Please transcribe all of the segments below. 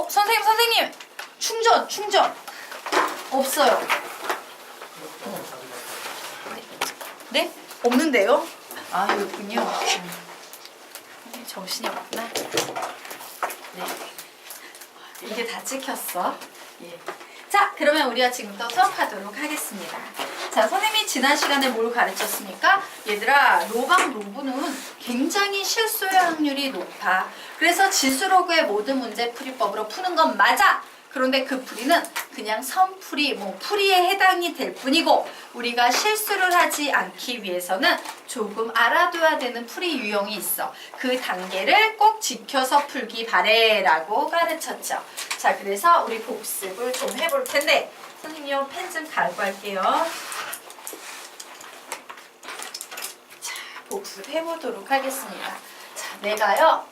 선생님! 충전! 없어요. 네? 없는데요? 아, 여기군요. 정신이 없구나. 네. 이게 다 찍혔어. 예. 자, 그러면 우리가 지금부터 수업하도록 하겠습니다. 자, 선생님이 지난 시간에 뭘 가르쳤습니까? 얘들아, 로방 로그는 굉장히 실수의 확률이 높아. 그래서 지수로그의 모든 문제 풀이법으로 푸는 건 맞아. 그런데 그 풀이는 그냥 선풀이, 풀이에 해당이 될 뿐이고, 우리가 실수를 하지 않기 위해서는 조금 알아둬야 되는 풀이 유형이 있어. 그 단계를 꼭 지켜서 풀기 바래 라고 가르쳤죠. 자, 그래서 우리 복습을 좀 해볼 텐데, 선생님 펜 좀 갈고 할게요. 자, 복습해보도록 하겠습니다. 자, 내가요,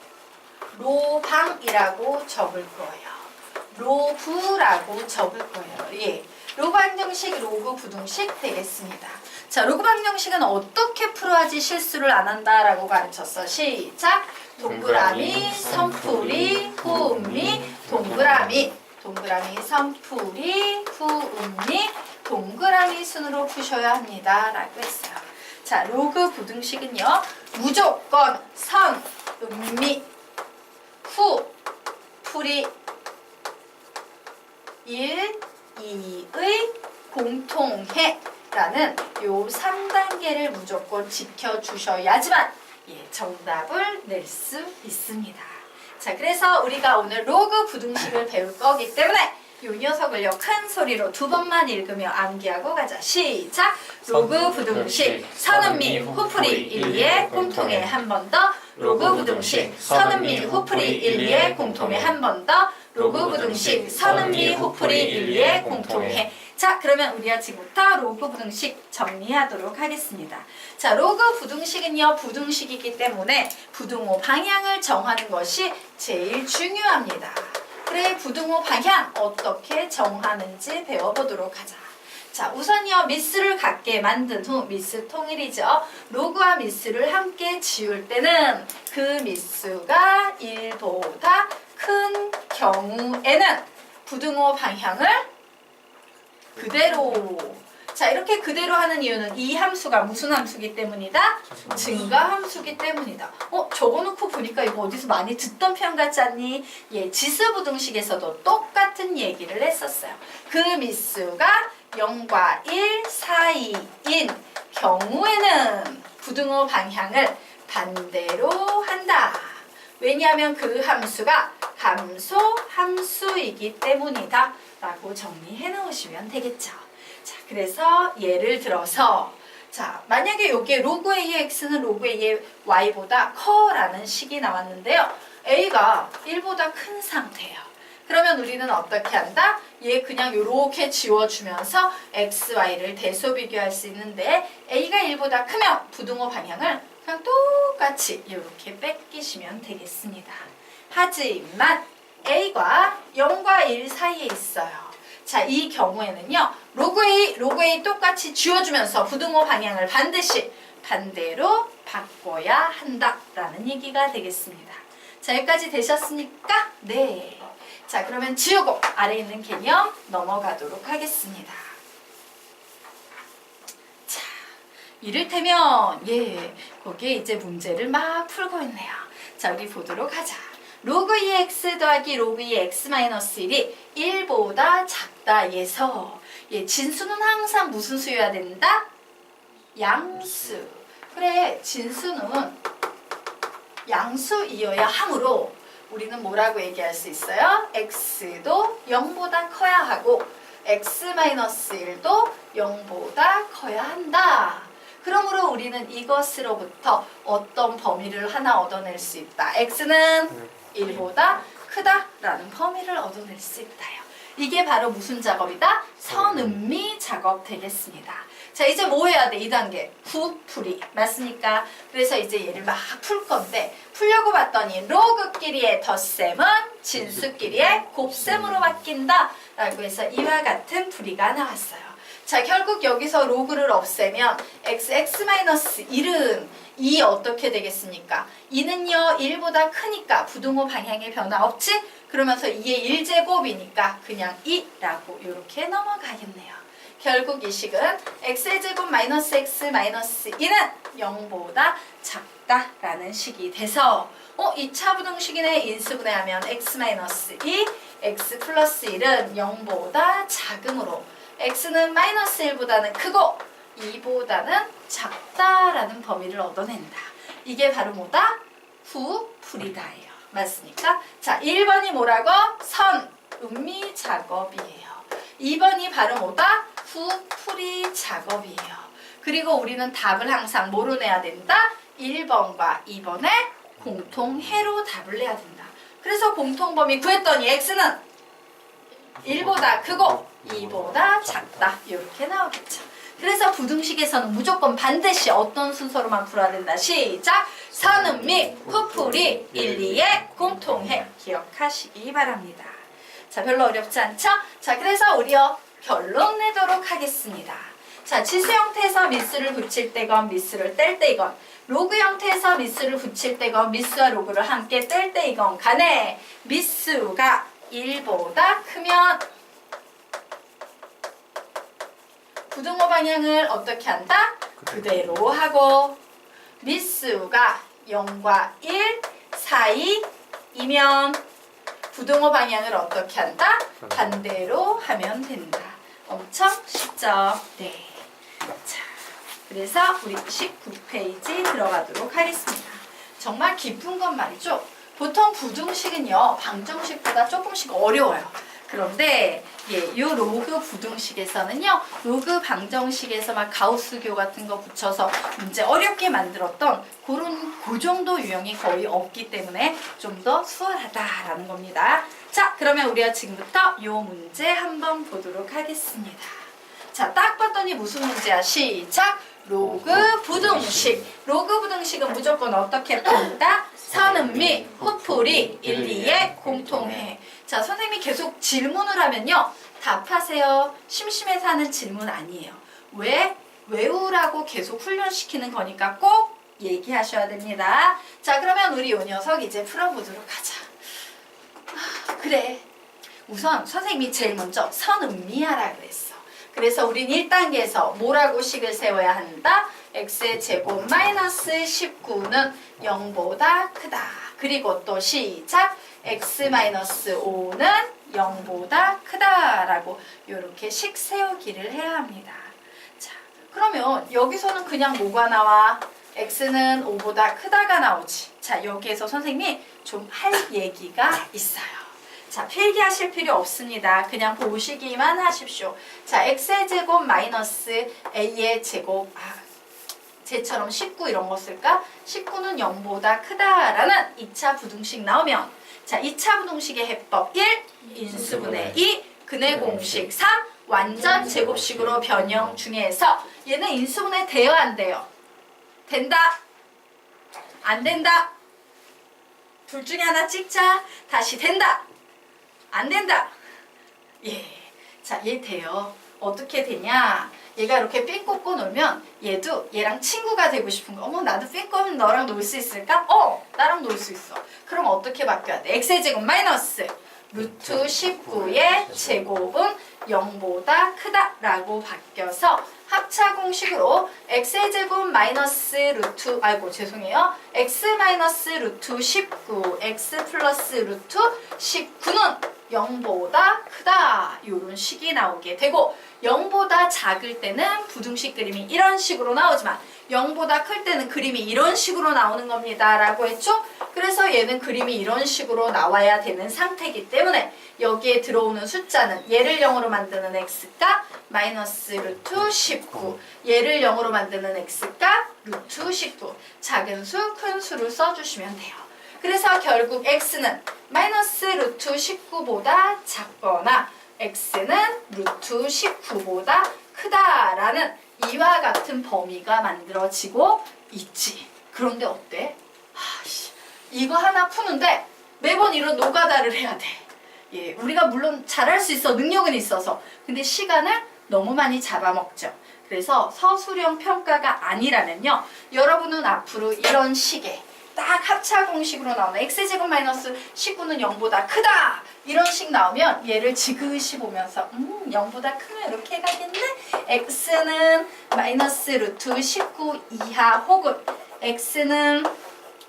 로방이라고 적을 거예요. 로브라고 적을 거예요. 예. 로그 방정식, 로그 부등식 되겠습니다. 자, 로그 방정식은 어떻게 풀어야지 실수를 안 한다라고 가르쳤어. 시작! 동그라미, 선풀이, 후음리, 동그라미, 선풀이, 후음리, 동그라미 순으로 푸셔야 합니다. 라고 했어요. 자, 로그 부등식은요, 무조건 선, 음미, 후, 풀이, 1, 2의 공통해라는 요 3단계를 무조건 지켜주셔야지만 정답을 낼 수 있습니다. 자, 그래서 우리가 오늘 로그 부등식을 배울 거기 때문에 요 녀석을요 큰 소리로 2번만 읽으며 암기하고 가자. 시작! 로그 부등식 선음미 후풀이 1, 2의 공통해 한 번 더. 로그 부등식 선음미 후풀이 1, 2의 공통해 한 번 더. 로그 부등식 선음미 후풀이 1, 2의 공통해. 자, 그러면 우리가 지금부터 로그 부등식 정리하도록 하겠습니다. 자, 로그 부등식은요 부등식이기 때문에 부등호 방향을 정하는 것이 제일 중요합니다. 그래, 부등호 방향 어떻게 정하는지 배워보도록 하자. 자, 우선요 미수를 갖게 만든 후 미수 통일이죠. 로그와 미수를 함께 지울 때는 그 미수가 1보다 큰 경우에는 부등호 방향을 그대로. 자, 이렇게 그대로 하는 이유는 이 함수가 무슨 함수기 때문이다? 증가 함수기 때문이다. 적어놓고 보니까 이거 어디서 많이 듣던 표현 같지 않니? 예, 지수부등식에서도 똑같은 얘기를 했었어요. 그 미수가 0과 1 사이인 경우에는 부등호 방향을 반대로 한다. 왜냐하면 그 함수가 감소 함수이기 때문이다 라고 정리해 놓으시면 되겠죠. 자, 그래서 예를 들어서 자, 만약에 여기에 로그 A의 X는 로그 A의 Y보다 커라는 식이 나왔는데요. A가 1보다 큰 상태예요. 그러면 우리는 어떻게 한다? 얘 그냥 이렇게 지워주면서 X, Y를 대소 비교할 수 있는데 A가 1보다 크면 부등호 방향을 그냥 똑같이 이렇게 뺏기시면 되겠습니다. 하지만 A가 0과 1 사이에 있어요. 자, 이 경우에는요. 로그 A 똑같이 지워주면서 부등호 방향을 반드시 반대로 바꿔야 한다라는 얘기가 되겠습니다. 자, 여기까지 되셨습니까? 네. 자, 그러면 지우고 아래에 있는 개념 넘어가도록 하겠습니다. 자, 이를테면 거기에 이제 문제를 막 풀고 있네요. 자, 우리 보도록 하자. 로그 2x 더하기 로그 2x-1이 1보다 작다에서 진수는 항상 무슨 수여야 된다? 양수. 그래, 진수는 양수이어야 하므로 우리는 뭐라고 얘기할 수 있어요? x도 0보다 커야 하고 x-1도 0보다 커야 한다. 그러므로 우리는 이것으로부터 어떤 범위를 하나 얻어낼 수 있다. x는 1보다 크다라는 범위를 얻어낼 수 있다요. 이게 바로 무슨 작업이다? 선음미 작업 되겠습니다. 자, 이제 뭐 해야 돼? 2단계 후풀이 맞습니까? 그래서 이제 얘를 막 풀 건데 풀려고 봤더니 로그끼리의 덧셈은 진수끼리의 곱셈으로 바뀐다 라고 해서 이와 같은 풀이가 나왔어요. 자, 결국 여기서 로그를 없애면 x(x-1은 2 어떻게 되겠습니까? 2는요 1보다 크니까 부등호 방향에 변화 없지? 그러면서 2의 1제곱이니까 그냥 2라고 이렇게 넘어가겠네요. 결국 이 식은 x의 제곱 마이너스 x 마이너스 2는 0보다 작다라는 식이 돼서 2차 부등식이네. 인수분해하면 x 마이너스 2, x 플러스 1은 0보다 작으므로 x는 마이너스 1보다는 크고 2보다는 작다라는 범위를 얻어낸다. 이게 바로 뭐다? 후풀이다예요. 맞습니까? 자, 1번이 뭐라고? 선, 음미 작업이에요. 2번이 바로 뭐다? 후풀이 작업이에요. 그리고 우리는 답을 항상 뭐로 내야 된다? 1번과 2번의 공통해로 답을 내야 된다. 그래서 공통범위 구했더니 x는 1보다 크고 2보다 작다. 이렇게 나오겠죠. 그래서 부등식에서는 무조건 반드시 어떤 순서로만 풀어야 된다. 시작! 선음 및 후풀이 1, 2의 공통해. 기억하시기 바랍니다. 자, 별로 어렵지 않죠? 자, 그래서 우리요 결론 내도록 하겠습니다. 자, 지수 형태에서 미수를 붙일 때건 미수를 뗄 때건 로그 형태에서 미수를 붙일 때건 미수와 로그를 함께 뗄 때이건 간에 미수가 1보다 크면 부등호 방향을 어떻게 한다? 그대로 하고 미수가 0과 1 사이이면 부등호 방향을 어떻게 한다? 반대로 하면 된다. 엄청 쉽죠? 네. 자, 그래서 우리 19페이지 들어가도록 하겠습니다. 정말 기쁜 건 말이죠. 보통 부등식은요, 방정식보다 조금씩 어려워요. 그런데 요 로그 부등식에서는요, 로그 방정식에서 막 가우스교 같은 거 붙여서 문제 어렵게 만들었던 그 정도 유형이 거의 없기 때문에 좀 더 수월하다라는 겁니다. 자, 그러면 우리가 지금부터 요 문제 한번 보도록 하겠습니다. 자, 딱 봤더니 무슨 문제야? 시작! 로그 부등식. 로그 부등식은 무조건 어떻게 푼다? 선음 및 후풀이 1, 2의 공통해. 자, 선생님이 계속 질문을 하면요, 답하세요. 심심해서 하는 질문 아니에요. 왜? 외우라고 계속 훈련시키는 거니까 꼭 얘기하셔야 됩니다. 자, 그러면 우리 요 녀석 이제 풀어보도록 하자. 그래. 우선 선생님이 제일 먼저 선음미하라 그랬어. 그래서 우린 1단계에서 뭐라고 식을 세워야 한다? x의 제곱 마이너스 19는 0보다 크다. 그리고 또 시작! x-5는 0보다 크다라고 이렇게 식 세우기를 해야 합니다. 자, 그러면 여기서는 그냥 뭐가 나와? x는 5보다 크다가 나오지. 자, 여기에서 선생님이 좀 할 얘기가 있어요. 자, 필기하실 필요 없습니다. 그냥 보시기만 하십시오. 자, x의 제곱 마이너스 a의 제곱, 쟤처럼 19 이런 거 쓸까? 19는 0보다 크다라는 2차 부등식 나오면, 자, 2차 부등식의 해법 1, 인수분해 2, 근해 공식 3, 완전 제곱식으로 변형 중에서 얘는 인수분해 돼요, 안 돼요? 된다? 안 된다? 둘 중에 하나 찍자. 다시 된다? 안 된다? 예. 자, 얘 돼요. 어떻게 되냐? 얘가 이렇게 삥 꽂고 놀면 얘도 얘랑 친구가 되고 싶은 거. 어머, 나도 삥 꽂으면 너랑 놀 수 있을까? 나랑 놀 수 있어. 그럼 어떻게 바뀌어야 돼? x의 제곱 마이너스 루트 19의 제곱은 0보다 크다라고 바뀌어서 합차 공식으로 x의 제곱 마이너스 루트, 죄송해요. x 마이너스 루트 19, x 플러스 루트 19는 0보다 크다. 이런 식이 나오게 되고 0보다 작을 때는 부등식 그림이 이런 식으로 나오지만 0보다 클 때는 그림이 이런 식으로 나오는 겁니다. 라고 했죠? 그래서 얘는 그림이 이런 식으로 나와야 되는 상태이기 때문에 여기에 들어오는 숫자는 얘를 0으로 만드는 x가 마이너스 루트 19, 얘를 0으로 만드는 x가 루트 19. 작은 수, 큰 수를 써주시면 돼요. 그래서 결국 x는 마이너스 루트 19보다 작거나 x는 루트 19보다 크다라는 이와 같은 범위가 만들어지고 있지. 그런데 어때? 이거 하나 푸는데 매번 이런 노가다를 해야 돼. 예, 우리가 물론 잘할 수 있어. 능력은 있어서. 근데 시간을 너무 많이 잡아먹죠. 그래서 서술형 평가가 아니라면요. 여러분은 앞으로 이런 식의 딱 합차 공식으로 나오는 x제곱 마이너스 19는 0보다 크다! 이런 식 나오면 얘를 지그시 보면서 0보다 크면 이렇게 가겠네? x는 마이너스 루트 19 이하 혹은 x는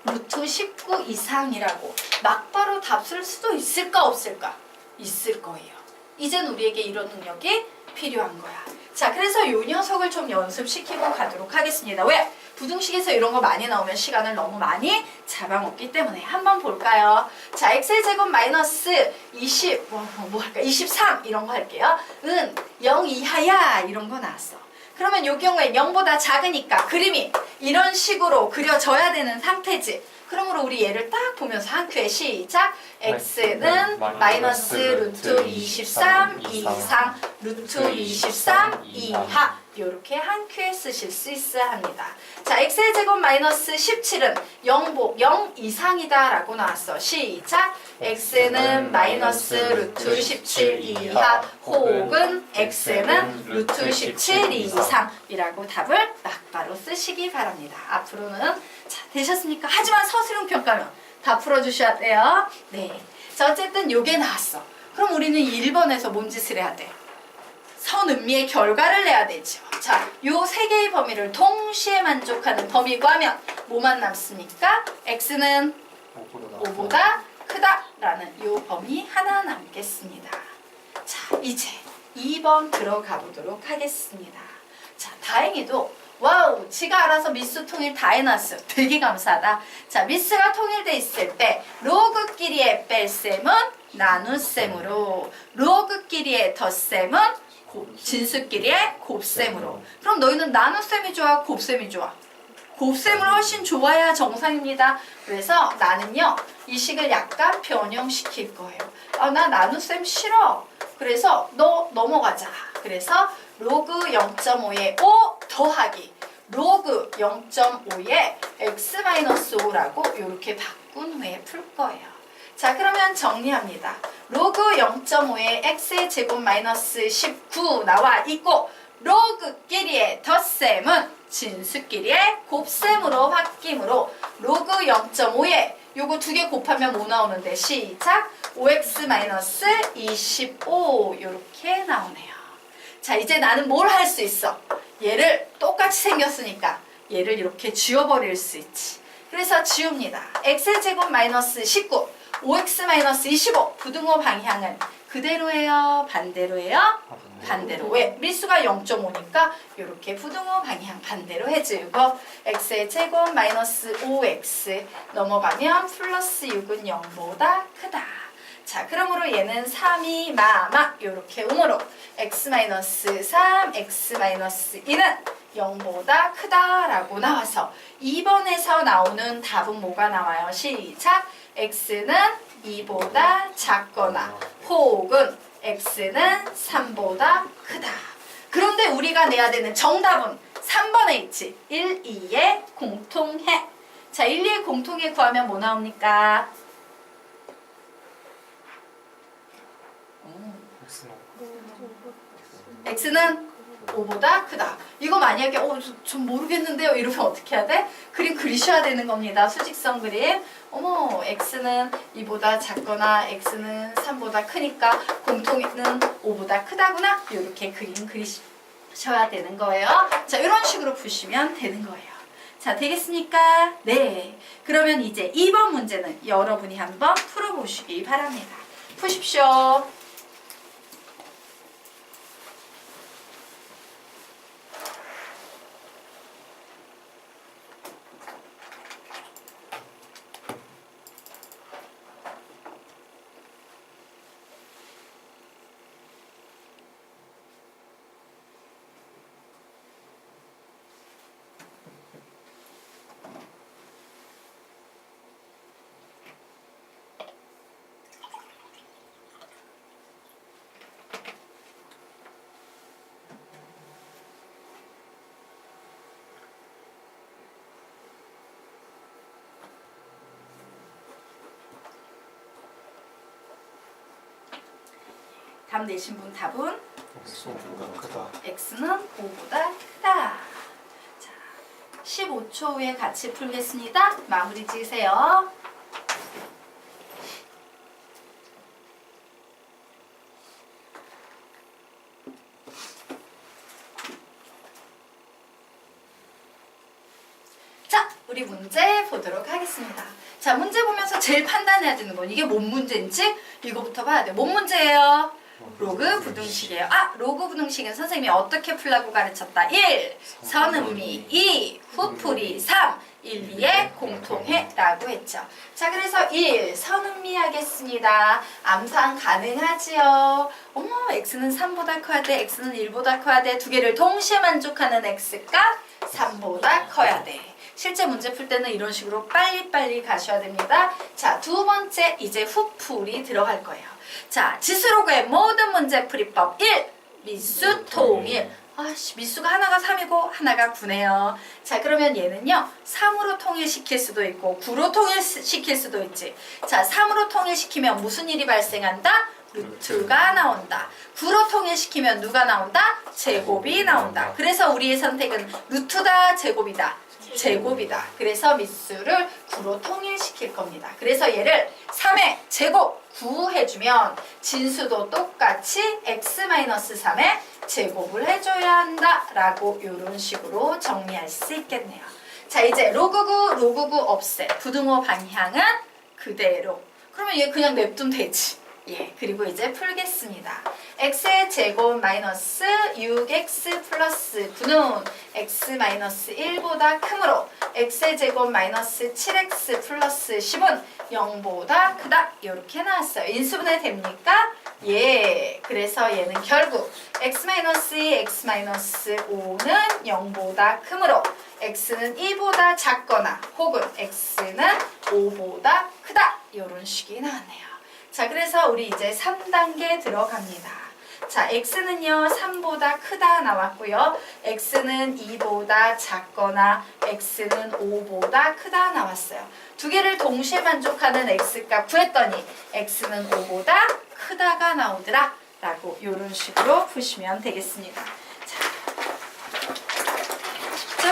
루트 19 이상이라고 막바로 답 쓸 수도 있을까 없을까? 있을 거예요. 이젠 우리에게 이런 능력이 필요한 거야. 자, 그래서 이 녀석을 좀 연습시키고 가도록 하겠습니다. 왜? 부등식에서 이런 거 많이 나오면 시간을 너무 많이 잡아먹기 때문에 한번 볼까요? 자, x의 제곱 마이너스 20, 뭐 할까? 23 이런 거 할게요. 은 0 이하야 이런 거 나왔어. 그러면 이 경우에 0보다 작으니까 그림이 이런 식으로 그려져야 되는 상태지. 그러므로 우리 얘를 딱 보면서 한 큐에 시작! x는 마이너스 루트 23 이상 루트 23 이하 이렇게 한 큐에 쓰실 수 있어야 합니다. 자, x의 제곱 마이너스 17은 0 이상이다 라고 나왔어. 시작! x는 마이너스 루트 17 이하 혹은 x는 루트 17 이상이라고 답을 막바로 쓰시기 바랍니다. 앞으로는 자, 되셨습니까? 하지만 서술형 평가는 다 풀어주셔야 돼요. 네. 자, 어쨌든 요게 나왔어. 그럼 우리는 1번에서 뭔 짓을 해야 돼? 선음미의 결과를 내야 되죠. 자, 요 세 개의 범위를 동시에 만족하는 범위 구하면 뭐만 남습니까? x는 5보다 크다라는 요 범위 하나 남겠습니다. 자, 이제 2번 들어가 보도록 하겠습니다. 자, 다행히도 와우, 지가 알아서 미수 통일 다 해놨어. 되게 감사하다. 자, 미수가 통일돼 있을 때 로그끼리의 뺄셈은 나눗셈으로, 로그끼리의 덧셈은 진수끼리의 곱셈으로. 그럼 너희는 나눗셈이 좋아, 곱셈이 좋아? 곱셈을 훨씬 좋아야 정상입니다. 그래서 나는요, 이 식을 약간 변형시킬 거예요. 아, 나 나눗셈 싫어. 그래서 너 넘어가자. 그래서 로그 0.5에 5 더하기 로그 0.5에 x-5라고 이렇게 바꾼 후에 풀 거예요. 자, 그러면 정리합니다. 로그 0.5에 x의 제곱 마이너스 19 나와 있고 로그끼리의 덧셈은 진수끼리의 곱셈으로 바뀌므로 로그 0.5에 요거 두 개 곱하면 뭐 나오는데 시작! 5x-25 이렇게 나오네요. 자, 이제 나는 뭘 할 수 있어? 얘를 똑같이 생겼으니까 얘를 이렇게 지워버릴 수 있지. 그래서 지웁니다. x제곱 마이너스 19, 5x-25 부등호 방향은 그대로예요? 반대로예요? 반대로. 왜? 밀수가 0.5니까 이렇게 부등호 방향 반대로 해주고 x의 제곱 마이너스 5x 넘어가면 플러스 6은 0보다 크다. 자, 그러므로 얘는 3이 마마 이렇게 음으로 x-3, x-2는 0보다 크다라고 나와서 2번에서 나오는 답은 뭐가 나와요? 시작! x는 2보다 작거나 혹은 x는 3보다 크다. 그런데 우리가 내야 되는 정답은 3번에 있지. 1, 2의 공통해. 자, 1, 2의 공통해 구하면 뭐 나옵니까? x는 5보다 크다. 이거 만약에 좀 모르겠는데요 이러면 어떻게 해야 돼? 그림 그리셔야 되는 겁니다. 수직선 그림. 어머, x는 2보다 작거나 x는 3보다 크니까 공통은 5보다 크다구나. 이렇게 그림 그리셔야 되는 거예요. 자, 이런 식으로 푸시면 되는 거예요. 자, 되겠습니까? 네. 그러면 이제 2번 문제는 여러분이 한번 풀어보시기 바랍니다. 푸십시오. 답 내신 분 답은 X는 5보다 크다. x는 5보다 크다. 자, 15초 후에 같이 풀겠습니다. 마무리 지으세요. 자, 우리 문제 보도록 하겠습니다. 자, 문제 보면서 제일 판단해야 되는 건 이게 뭔 문제인지 이거부터 봐야 돼. 뭔 문제예요? 로그 부등식이에요. 아, 로그 부등식은 선생님이 어떻게 풀라고 가르쳤다. 1. 선음미 2. 후풀이 3. 1, 2의 공통해 라고 했죠. 자, 그래서 1. 선음미 하겠습니다. 암산 가능하지요. 어머, x는 3보다 커야 돼. x는 1보다 커야 돼. 두 개를 동시에 만족하는 x값 3보다 커야 돼. 실제 문제 풀 때는 이런 식으로 빨리빨리 가셔야 됩니다. 자, 두 번째 이제 후풀이 들어갈 거예요. 자, 지수로그의 모든 문제 풀이법 1. 미수 통일. 아씨, 미수가 하나가 3이고 하나가 9네요. 자, 그러면 얘는요 3으로 통일시킬 수도 있고 9로 통일시킬 수도 있지. 자, 3으로 통일시키면 무슨 일이 발생한다? 루트가 나온다. 9로 통일시키면 누가 나온다? 제곱이 나온다. 그래서 우리의 선택은 루트다, 제곱이다. 제곱이다. 그래서 미수를 9로 통일시킬 겁니다. 그래서 얘를 3의 제곱 9 해주면 진수도 똑같이 x-3의 제곱을 해줘야 한다 라고 이런 식으로 정리할 수 있겠네요. 자, 이제 로그 9, 로그 9 없애. 부등호 방향은 그대로. 그러면 얘 그냥 냅두면 되지. 예, 그리고 이제 풀겠습니다. x의 제곱 마이너스 6x 플러스 9는 x 마이너스 1보다 크므로 x의 제곱 마이너스 7x 플러스 10은 0보다 크다. 이렇게 나왔어요. 인수분해 됩니까? 예, 그래서 얘는 결국 x 마이너스 2, x 마이너스 5는 0보다 크므로 x는 2보다 작거나 혹은 x는 5보다 크다. 이런 식이 나왔네요. 자, 그래서 우리 이제 3단계 들어갑니다. 자, x는요 3보다 크다 나왔고요. x는 2보다 작거나 x는 5보다 크다 나왔어요. 두 개를 동시에 만족하는 x값 구했더니 x는 5보다 크다가 나오더라 라고 이런 식으로 푸시면 되겠습니다. 쉽죠?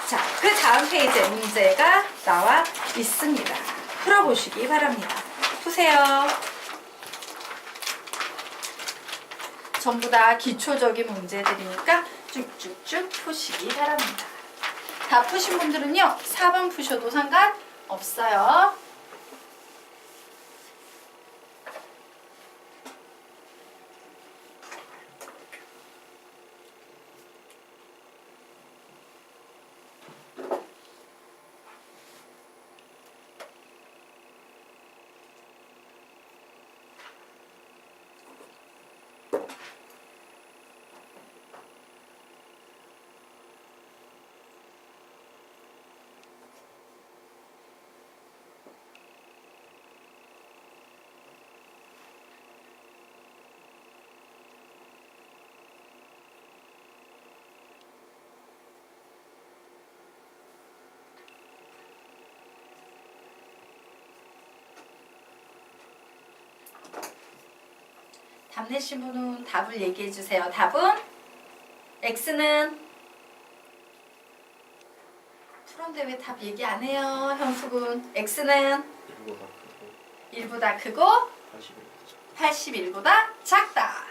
자, 그 다음 페이지에 문제가 나와 있습니다. 풀어보시기 바랍니다. 푸세요. 전부 다 기초적인 문제들이니까 쭉쭉쭉 푸시기 바랍니다. 다 푸신 분들은요 4번 푸셔도 상관없어요. 답 내신 분은 답을 얘기해 주세요. 답은 x는 풀었는데 왜 답 얘기 안 해요? 현숙은 x는 1보다 크고 81보다 작다.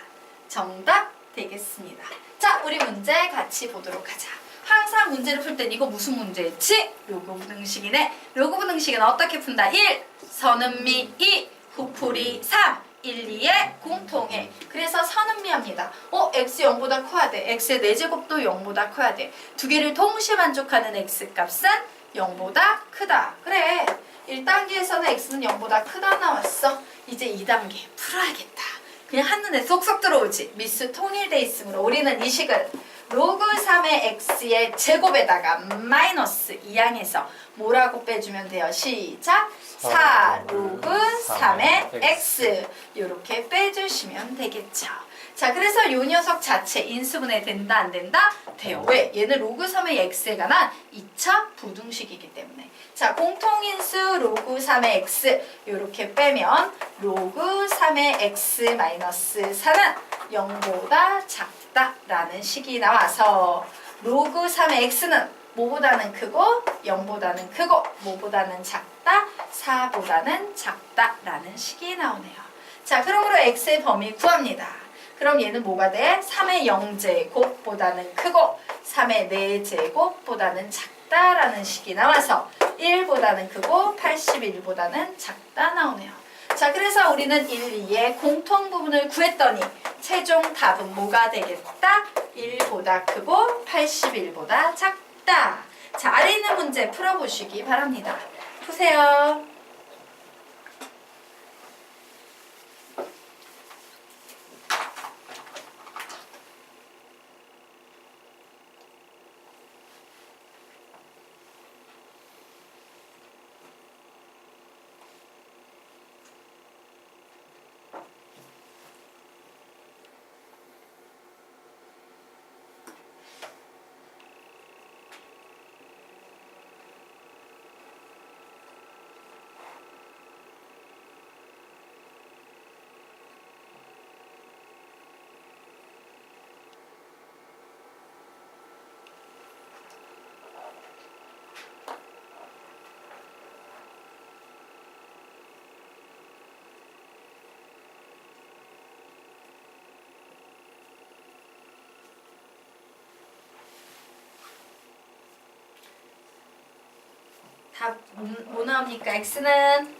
정답 되겠습니다. 자, 우리 문제 같이 보도록 하자. 항상 문제를 풀 땐 이거 무슨 문제였지? 로그 부등식이네. 로그 부등식은 어떻게 푼다? 1. 선음미 2. 후풀이 3. 1, 2의 공통해. 그래서 선음미합니다. x 0보다 커야 돼. x의 4제곱도 0보다 커야 돼. 두 개를 동시에 만족하는 x값은 0보다 크다. 그래. 1단계에서는 x는 0보다 크다 나왔어. 이제 2단계 풀어야겠다. 그냥 한눈에 쏙쏙 들어오지. 미수 통일돼 있으므로 우리는 이 식을 로그 3의 x의 제곱에다가 마이너스 2항에서 뭐라고 빼주면 돼요? 시작! 4 로그 3의 x 이렇게 빼주시면 되겠죠. 자, 그래서 요 녀석 자체 인수분해 된다 안 된다? 돼요. 왜? 얘는 로그 3의 x에 관한 2차 부등식이기 때문에. 자, 공통인수 로그 3의 x 요렇게 빼면 로그 3의 x 마이너스 4는 0보다 작다라는 식이 나와서 로그 3의 x는 뭐보다는 크고 0보다는 크고 뭐보다는 작다 4보다는 작다라는 식이 나오네요. 자, 그러므로 x의 범위 구합니다. 그럼 얘는 뭐가 돼? 3의 0제곱보다는 크고 3의 4제곱보다는 작다라는 식이 나와서 1보다는 크고 81보다는 작다 나오네요. 자, 그래서 우리는 1, 2의 공통 부분을 구했더니 최종 답은 뭐가 되겠다? 1보다 크고 81보다 작다. 자, 아래 있는 문제 풀어보시기 바랍니다. 푸세요. 답 뭐 나옵니까? x는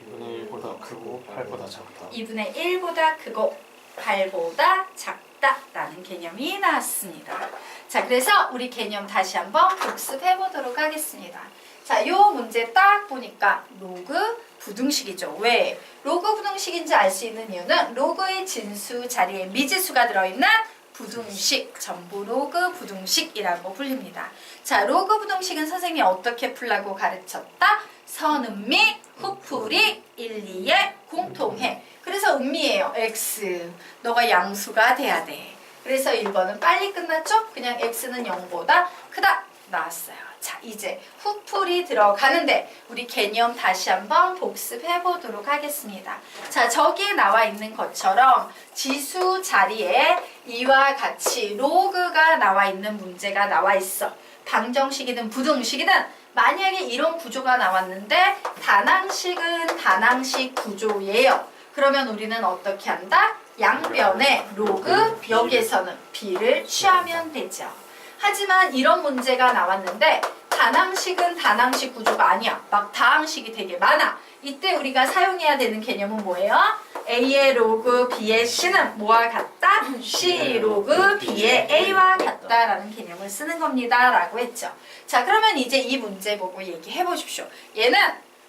2분의 1보다 크고 8보다 작다. 2분의 1보다 크고 8보다 작다라는 개념이 나왔습니다. 자, 그래서 우리 개념 다시 한번 복습해 보도록 하겠습니다. 자, 요 문제 딱 보니까 로그 부등식이죠. 왜? 로그 부등식인지 알 수 있는 이유는 로그의 진수 자리에 미지수가 들어있는 부등식, 전부 로그 부등식이라고 불립니다. 자, 로그 부등식은 선생님이 어떻게 풀라고 가르쳤다? 선음미, 후풀이, 1, 2의 공통해. 그래서 음미예요. x. 너가 양수가 돼야 돼. 그래서 1번은 빨리 끝났죠? 그냥 x는 0보다 크다. 나왔어요. 자, 이제 후풀이 들어가는데 우리 개념 다시 한번 복습해 보도록 하겠습니다. 자, 저기에 나와 있는 것처럼 지수 자리에 이와 같이 로그가 나와 있는 문제가 나와 있어. 방정식이든 부등식이든 만약에 이런 구조가 나왔는데 단항식은 단항식 구조예요. 그러면 우리는 어떻게 한다? 양변에 로그 여기에서는 b를 취하면 되죠. 하지만 이런 문제가 나왔는데 단항식은 단항식 구조가 아니야. 막 다항식이 되게 많아. 이때 우리가 사용해야 되는 개념은 뭐예요? A의 로그 B의 C는 뭐와 같다? C 로그 B의 A와 같다라는 개념을 쓰는 겁니다. 라고 했죠. 자, 그러면 이제 이 문제 보고 얘기해 보십시오. 얘는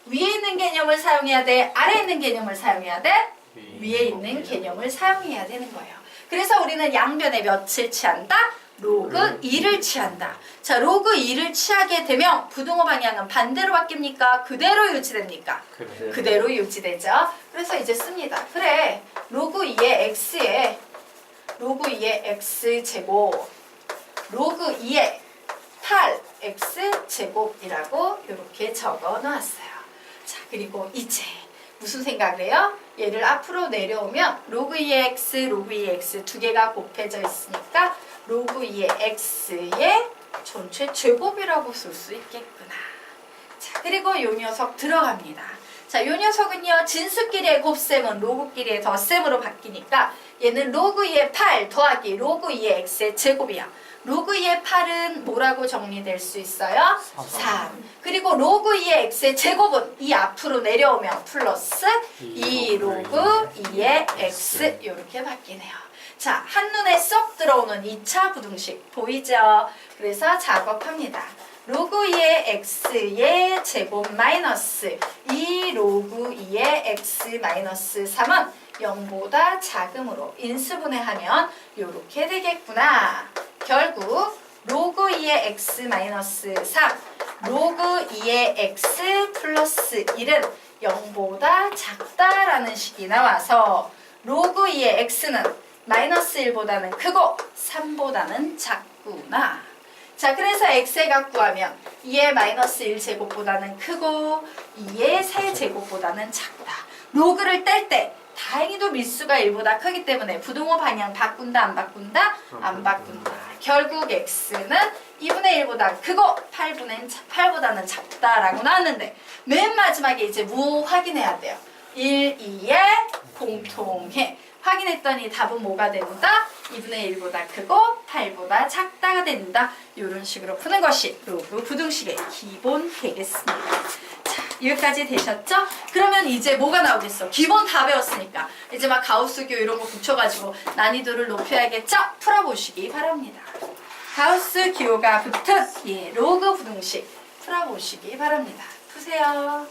위에 있는 개념을 사용해야 돼? 아래에 있는 개념을 사용해야 돼? 위에 있는 개념을 사용해야 되는 거예요. 그래서 우리는 양변에 몇을 취한다? 로그 2를 취한다. 자, 로그 2를 취하게 되면 부등호 방향은 반대로 바뀝니까? 그대로 유지됩니까? 그대로 유지되죠. 그래서 이제 씁니다. 그래, 로그 2의 x에 로그 2의 x제곱 로그 2의 8x제곱이라고 이렇게 적어 놓았어요. 자, 그리고 이제 무슨 생각을 해요? 얘를 앞으로 내려오면 로그 2의 x, 로그 2의 x 두 개가 곱해져 있으니까 로그 2의 x의 전체 제곱이라고 쓸 수 있겠구나. 자, 그리고 요 녀석 들어갑니다. 자, 요 녀석은요, 진수끼리의 곱셈은 로그끼리의 덧셈으로 바뀌니까 얘는 로그 2의 8 더하기 로그 2의 x의 제곱이야. 로그 2의 8은 뭐라고 정리될 수 있어요? 3. 그리고 로그 2의 x의 제곱은 이 앞으로 내려오면 플러스 2 로그 2의 x 이렇게 바뀌네요. 자, 한눈에 쏙 들어오는 2차 부등식 보이죠? 그래서 작업합니다. 로그 2의 x의 제곱 마이너스 2 로그 2의 x 마이너스 3은 0보다 작음으로 인수분해하면 이렇게 되겠구나. 결국 로그 2의 x 마이너스 3 로그 2의 x 플러스 1은 0보다 작다라는 식이 나와서 로그 2의 x는 마이너스 1보다는 크고 3보다는 작구나. 자, 그래서 x의 값 구하면 2의 마이너스 1제곱보다는 크고 2의 세제곱보다는 작다. 로그를 뗄 때 다행히도 밀수가 1보다 크기 때문에 부동호 방향 바꾼다 안 바꾼다? 안 바꾼다. 결국 x는 2분의 1보다 크고 8보다는 작다라고 나왔는데 맨 마지막에 이제 뭐 확인해야 돼요? 1, 2의 공통해. 확인했더니 답은 뭐가 된다? 2분의 1보다 크고 8보다 작다가 된다. 이런 식으로 푸는 것이 로그 부등식의 기본 되겠습니다. 자, 여기까지 되셨죠? 그러면 이제 뭐가 나오겠어? 기본 다 배웠으니까 이제 막 가우스교 이런 거 붙여가지고 난이도를 높여야겠죠? 풀어보시기 바랍니다. 가우스 기호가 붙은 로그 부등식 풀어보시기 바랍니다. 푸세요.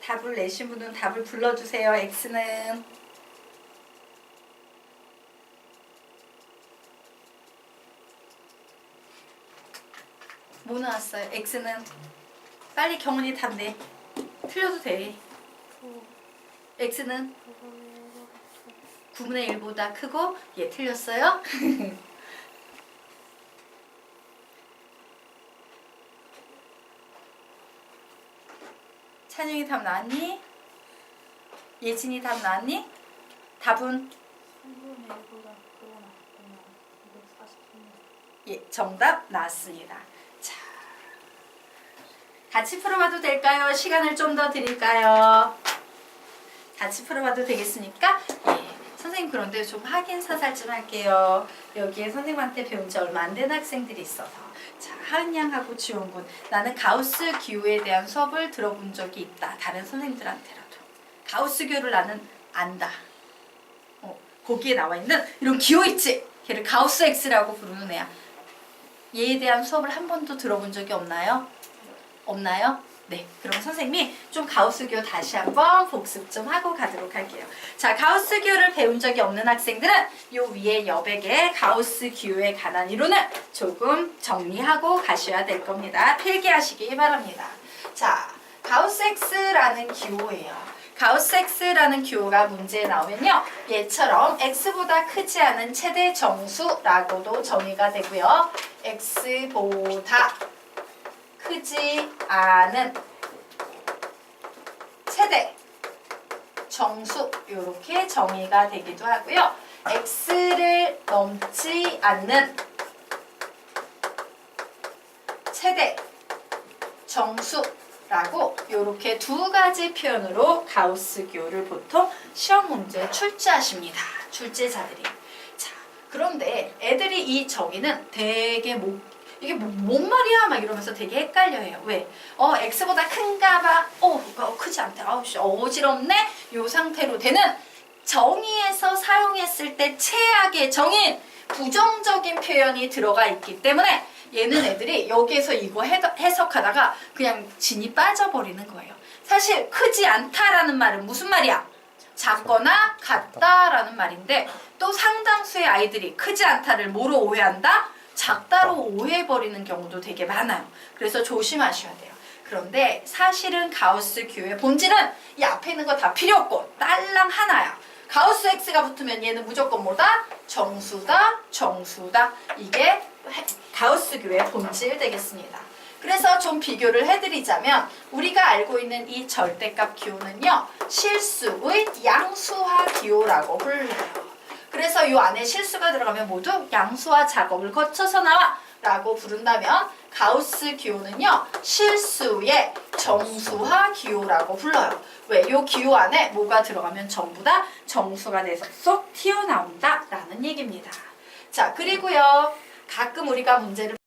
답을 내신 분은 답을 불러주세요. x는 뭐 나왔어요? x는 빨리 경훈이 답 내. 틀려도 돼. x는 9분의 1보다 크고 틀렸어요? 찬영이 답 나왔니? 예진이 답 나왔니? 답은? 3분의 1보다 크고 낮구나. 243. 정답 나왔습니다. 자, 같이 풀어봐도 될까요? 시간을 좀 더 드릴까요? 같이 풀어봐도 되겠습니까? 선생님 그런데 좀 확인 사살 좀 할게요. 여기에 선생님한테 배운 지 얼마 안 된 학생들이 있어서. 자, 하은양하고 지원군. 나는 가우스 기호에 대한 수업을 들어본 적이 있다. 다른 선생님들한테라도. 가우스 기호를 나는 안다. 거기에 나와 있는 이런 기호 있지? 걔를 가우스 X라고 부르는 애야. 얘에 대한 수업을 한 번도 들어본 적이 없나요? 없나요? 네, 그럼 선생님이 좀 가우스 기호 다시 한번 복습 좀 하고 가도록 할게요. 자, 가우스 기호를 배운 적이 없는 학생들은 요 위에 여백의 가우스 기호에 관한 이론을 조금 정리하고 가셔야 될 겁니다. 필기하시기 바랍니다. 자, 가우스 X라는 기호예요. 가우스 X라는 기호가 문제에 나오면요. 얘처럼 X보다 크지 않은 최대 정수라고도 정의가 되고요. X보다 크지 않은 최대 정수 이렇게 정의가 되기도 하고요. X를 넘지 않는 최대 정수라고 이렇게 두 가지 표현으로 가우스 기호를 보통 시험 문제에 출제하십니다. 출제자들이. 자, 그런데 애들이 이 정의는 되게 이게 뭔 말이야? 막 이러면서 되게 헷갈려해요. 왜? X보다 큰가 봐. 크지 않다. 어지럽네? 요 상태로 되는 정의에서 사용했을 때 최악의 정의인 부정적인 표현이 들어가 있기 때문에 얘는 애들이 여기에서 이거 해석하다가 그냥 진이 빠져버리는 거예요. 사실 크지 않다라는 말은 무슨 말이야? 작거나 같다라는 말인데 또 상당수의 아이들이 크지 않다를 뭐로 오해한다? 작다로 오해해버리는 경우도 되게 많아요. 그래서 조심하셔야 돼요. 그런데 사실은 가우스 기호의 본질은 이 앞에 있는 거 다 필요 없고 딸랑 하나야. 가우스 x가 붙으면 얘는 무조건 뭐다? 정수다, 정수다. 이게 가우스 기호의 본질 되겠습니다. 그래서 좀 비교를 해드리자면 우리가 알고 있는 이 절대값 기호는요. 실수의 양수화 기호라고 불려요. 그래서 이 안에 실수가 들어가면 모두 양수화 작업을 거쳐서 나와 라고 부른다면 가우스 기호는요. 실수의 정수화 기호라고 불러요. 왜? 이 기호 안에 뭐가 들어가면 전부 다 정수가 돼서 쏙 튀어나온다 라는 얘기입니다. 자, 그리고요. 가끔 우리가 문제를